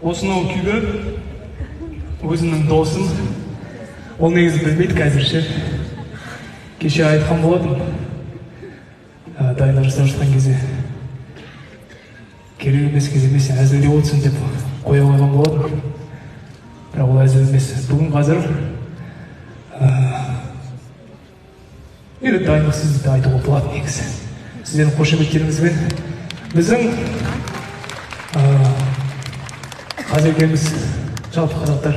осынау күйге өзімнің досым, ол негізі білмейді қазірше. Кеше айтқан болатын, дайындық жасап жатқан кезде. Керек емес кезде емес, әзілдеп отырсын деп қоя қойған болатын. Бірақ ол әзіл емес. Бүгін қазір дайындықсыз деп айтуға болады негізі. Сіздердің қошеметтеріңізбен біздің қазекеміз, жалпы қазақтар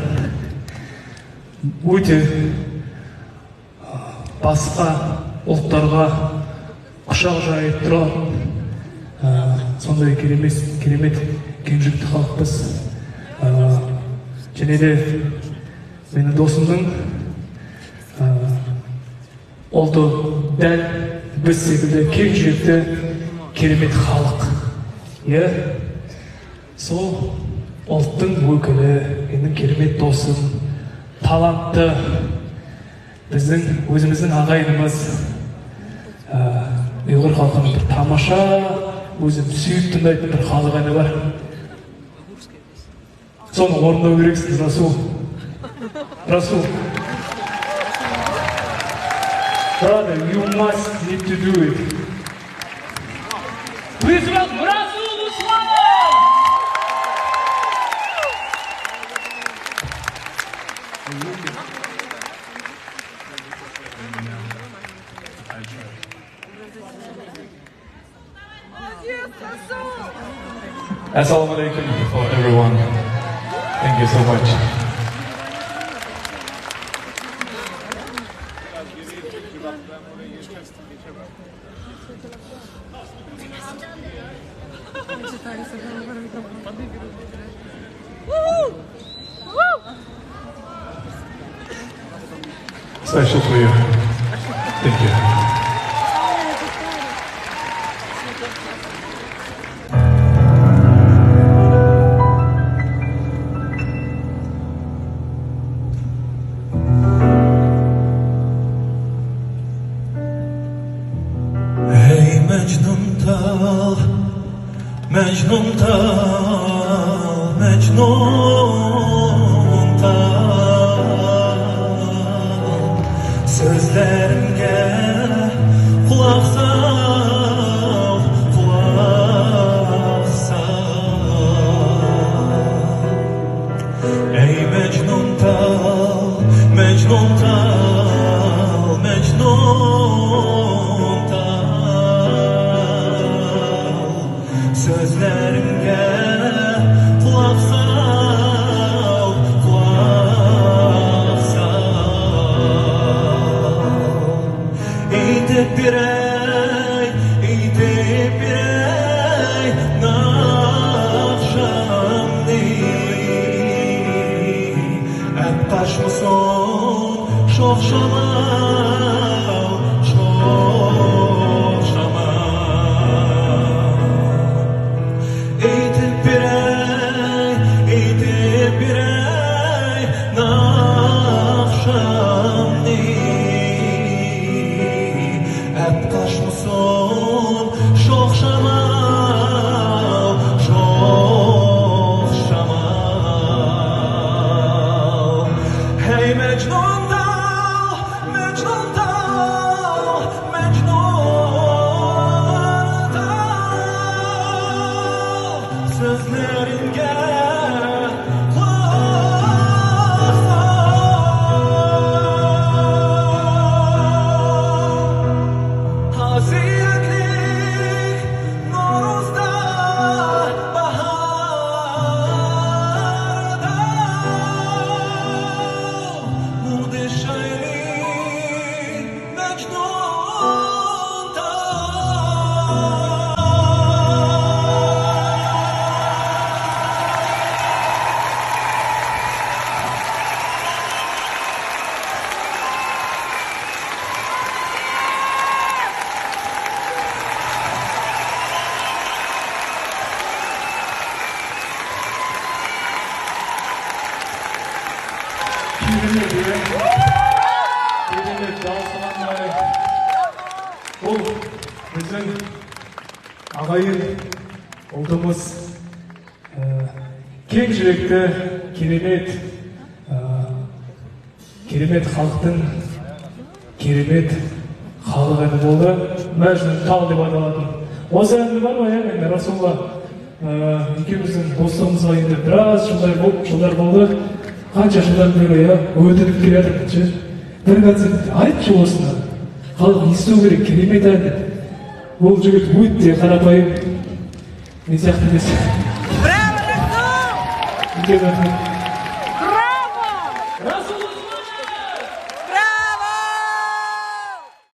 өте басқа ұлттарға құшақ жайып тұратын сондай керемет кеңжікті халықпыз. Және де менің досымның ұлты дәл біз секілді кең жүректі керемет халық. Сол ұлттың өкілі, менің керемет досым, талантты, біздің өзіміздің ағайынымыз, ұйғыр халқының бір тамаша, өзім сүйіп тыңдайтын бір халық әні бар. Соны орындау керексіз, Расул. Расул. Brother, you must need to do it. Please welcome Rasul Usmanov! Assalamu alaikum for everyone. Thank you so much. Special for you. Thank you. Hey Mecnun tal, Mecnun tal, Mecnun tal. Sözlerimge kulak sal, kulak sal. Ey Mecnun tal, Mecnun tal, Mecnun tal. Sözlerimge kulak sal, kulak sal. Eğitip birey, nakşamni. Hep kaçmışsın, çok şamal, çok şamal. Eğitip birey, nakşamni. Hep kaçmışsın, çok şamal, çok şamal. Hey Mecnun dal, Mecnun dal, Mecnun dal. Sözleringe kulak sal. Haziranlik Noruz'da, baharda. Muhteşemli Mecnun dal. Керемет дауысынан бұл біздің ағайын ұлтымыз кең жүректі, керемет халықтың керемет халық әні болды. Мәжнүн тал деп аталатын. Осы әнді бар ма, енді Расулға екеуміздің достығымызға енді біраз жылдар болды. Қанша жылдан бері өтініп келе жатырмыз. Бір концерт айтшы осыны. Халық есту керек, керемет ән. Ол жігіт өте қарапайым. Мен сияқты емес.